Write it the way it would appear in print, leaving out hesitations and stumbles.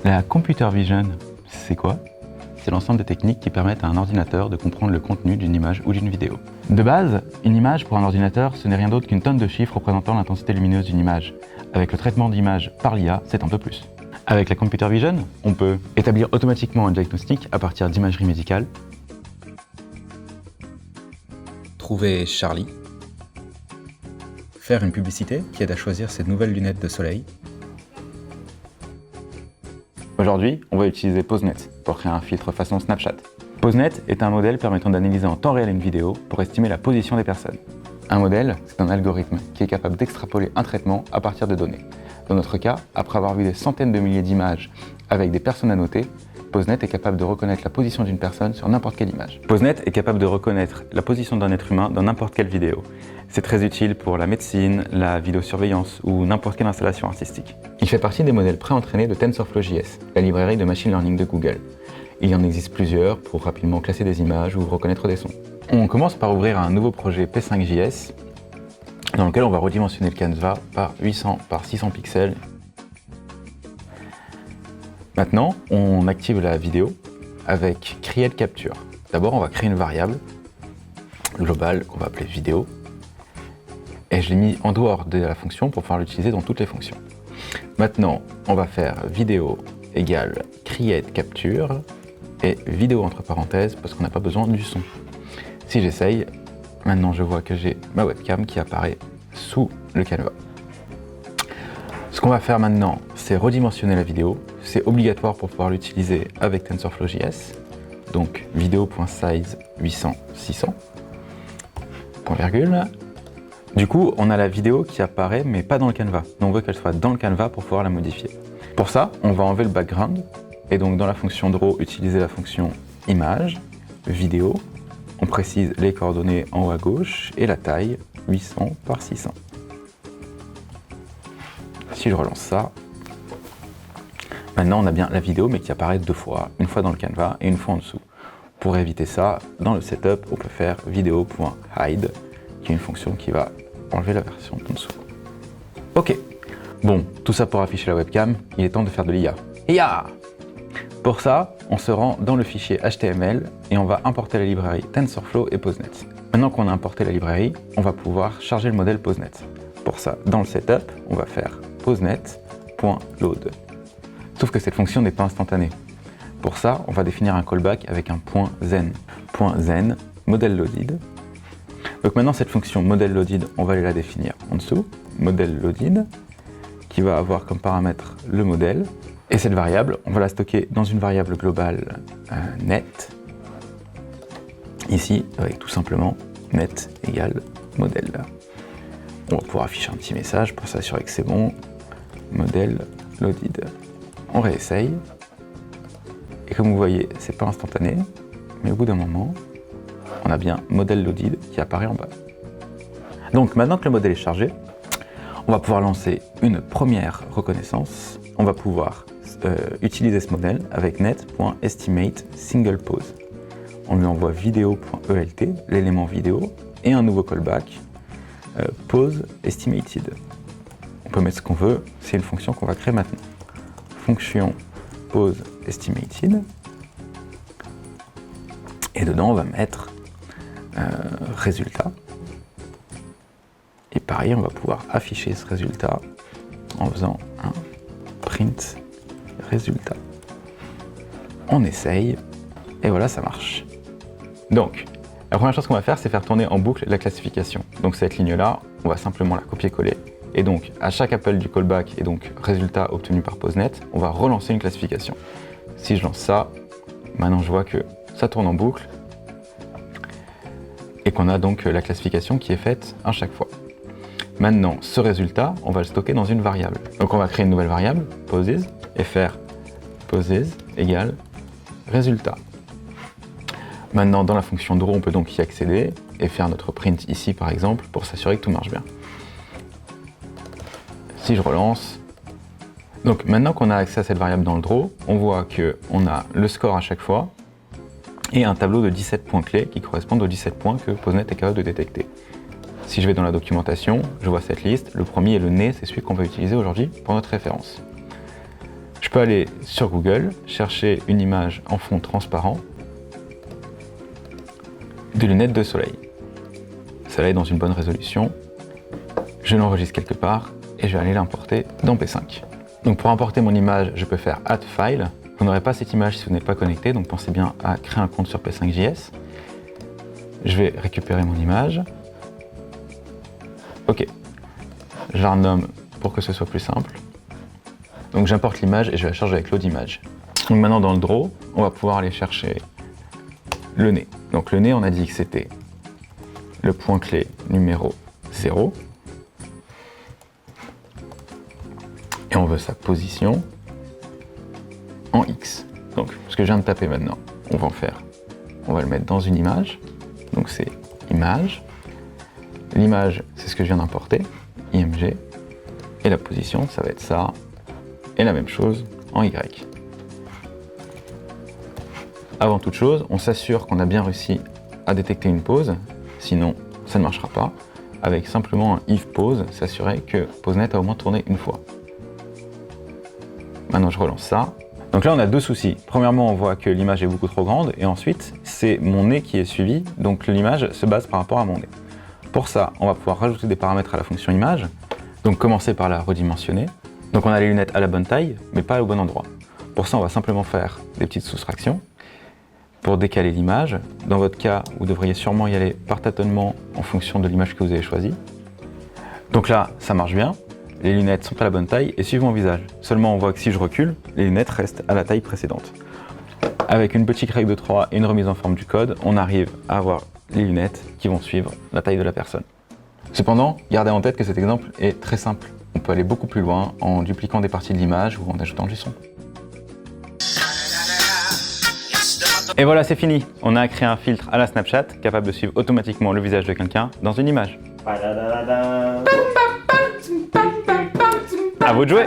La computer vision, c'est quoi? C'est l'ensemble de techniques qui permettent à un ordinateur de comprendre le contenu d'une image ou d'une vidéo. De base, une image pour un ordinateur, ce n'est rien d'autre qu'une tonne de chiffres représentant l'intensité lumineuse d'une image. Avec le traitement d'image par l'IA, c'est un peu plus. Avec la computer vision, on peut établir automatiquement un diagnostic à partir d'imagerie médicale, trouver Charlie, faire une publicité qui aide à choisir ses nouvelles lunettes de soleil. Aujourd'hui, on va utiliser PoseNet pour créer un filtre façon Snapchat. PoseNet est un modèle permettant d'analyser en temps réel une vidéo pour estimer la position des personnes. Un modèle, c'est un algorithme qui est capable d'extrapoler un traitement à partir de données. Dans notre cas, après avoir vu des centaines de milliers d'images avec des personnes annotées, PoseNet est capable de reconnaître la position d'une personne sur n'importe quelle image. PoseNet est capable de reconnaître la position d'un être humain dans n'importe quelle vidéo. C'est très utile pour la médecine, la vidéosurveillance ou n'importe quelle installation artistique. Il fait partie des modèles pré-entraînés de TensorFlow.js, la librairie de machine learning de Google. Il y en existe plusieurs pour rapidement classer des images ou reconnaître des sons. On commence par ouvrir un nouveau projet P5.js dans lequel on va redimensionner le canevas par 800 par 600 pixels. Maintenant, on active la vidéo avec Create Capture. D'abord, on va créer une variable globale qu'on va appeler vidéo. Et je l'ai mis en dehors de la fonction pour pouvoir l'utiliser dans toutes les fonctions. Maintenant, on va faire vidéo égale Create Capture et vidéo entre parenthèses parce qu'on n'a pas besoin du son. Si j'essaye, maintenant je vois que j'ai ma webcam qui apparaît sous le canevas. Ce qu'on va faire maintenant, c'est redimensionner la vidéo. C'est obligatoire pour pouvoir l'utiliser avec TensorFlow.js. Donc vidéo.size 800-600, point virgule. Du coup, on a la vidéo qui apparaît mais pas dans le canevas. Donc on veut qu'elle soit dans le canevas pour pouvoir la modifier. Pour ça, on va enlever le background et donc dans la fonction draw, utiliser la fonction image, vidéo. On précise les coordonnées en haut à gauche et la taille 800 par 600. Si je relance ça, maintenant on a bien la vidéo mais qui apparaît deux fois, une fois dans le canevas et une fois en dessous. Pour éviter ça, dans le setup, on peut faire vidéo.hide qui est une fonction qui va enlever la version en dessous. Ok, bon, tout ça pour afficher la webcam, il est temps de faire de l'IA. IA! Pour ça, on se rend dans le fichier HTML et on va importer la librairie TensorFlow et PoseNet. Maintenant qu'on a importé la librairie, on va pouvoir charger le modèle PoseNet. Pour ça, dans le setup, on va faire PoseNet.load. Sauf que cette fonction n'est pas instantanée. Pour ça, on va définir un callback avec un .zen. .zen, model loaded. Donc maintenant, cette fonction model loaded, on va aller la définir en dessous. Model loaded, qui va avoir comme paramètre le modèle. Et cette variable, on va la stocker dans une variable globale net. Ici, avec tout simplement net égale modèle. On va pouvoir afficher un petit message pour s'assurer que c'est bon. Modèle loaded. On réessaye. Et comme vous voyez, c'est pas instantané, mais au bout d'un moment, on a bien modèle loaded qui apparaît en bas. Donc maintenant que le modèle est chargé, on va pouvoir lancer une première reconnaissance. On va pouvoir utiliser ce modèle avec net.estimate single pose. On lui envoie vidéo.elt, l'élément vidéo, et un nouveau callback, pose estimated. On peut mettre ce qu'on veut, c'est une fonction qu'on va créer maintenant. Fonction pose estimated. Et dedans, on va mettre résultat. Et pareil, on va pouvoir afficher ce résultat en faisant un print résultat. On essaye, et voilà, ça marche. Donc, la première chose qu'on va faire, c'est faire tourner en boucle la classification. Donc cette ligne-là, on va simplement la copier-coller. Et donc, à chaque appel du callback et donc résultat obtenu par PoseNet, on va relancer une classification. Si je lance ça, maintenant je vois que ça tourne en boucle et qu'on a donc la classification qui est faite à chaque fois. Maintenant, ce résultat, on va le stocker dans une variable. Donc on va créer une nouvelle variable, poses, et faire poses égale résultat. Maintenant, dans la fonction draw, on peut donc y accéder et faire notre print ici, par exemple, pour s'assurer que tout marche bien. Si je relance, donc maintenant qu'on a accès à cette variable dans le draw, on voit qu'on a le score à chaque fois et un tableau de 17 points clés qui correspondent aux 17 points que PoseNet est capable de détecter. Si je vais dans la documentation, je vois cette liste. Le premier est le nez, c'est celui qu'on va utiliser aujourd'hui pour notre référence. Je peux aller sur Google, chercher une image en fond transparent de lunettes de soleil. Celle-là est dans une bonne résolution. Je l'enregistre quelque part et je vais aller l'importer dans P5. Donc pour importer mon image, je peux faire Add File. Vous n'aurez pas cette image si vous n'êtes pas connecté, donc pensez bien à créer un compte sur P5JS. Je vais récupérer mon image. Ok. Je la renomme pour que ce soit plus simple. Donc j'importe l'image et je la charge avec Load Image. Donc maintenant dans le draw, on va pouvoir aller chercher le nez. Donc le nez, on a dit que c'était le point clé numéro 0. Et on veut sa position en X. Donc ce que je viens de taper maintenant, on va en faire. On va le mettre dans une image. Donc c'est image. L'image, c'est ce que je viens d'importer, IMG. Et la position, ça va être ça. Et la même chose en Y. Avant toute chose, on s'assure qu'on a bien réussi à détecter une pause, sinon ça ne marchera pas. Avec simplement un if pause, s'assurer que PoseNet a au moins tourné une fois. Maintenant je relance ça. Donc là on a deux soucis. Premièrement, on voit que l'image est beaucoup trop grande et ensuite c'est mon nez qui est suivi, donc l'image se base par rapport à mon nez. Pour ça, on va pouvoir rajouter des paramètres à la fonction image, donc commencer par la redimensionner. Donc on a les lunettes à la bonne taille, mais pas au bon endroit. Pour ça, on va simplement faire des petites soustractions pour décaler l'image. Dans votre cas, vous devriez sûrement y aller par tâtonnement en fonction de l'image que vous avez choisie. Donc là, ça marche bien. Les lunettes sont à la bonne taille et suivent mon visage. Seulement, on voit que si je recule, les lunettes restent à la taille précédente. Avec une petite règle de 3 et une remise en forme du code, on arrive à avoir les lunettes qui vont suivre la taille de la personne. Cependant, gardez en tête que cet exemple est très simple. On peut aller beaucoup plus loin en dupliquant des parties de l'image ou en ajoutant du son. Et voilà, c'est fini. On a créé un filtre à la Snapchat capable de suivre automatiquement le visage de quelqu'un dans une image. À vous de jouer!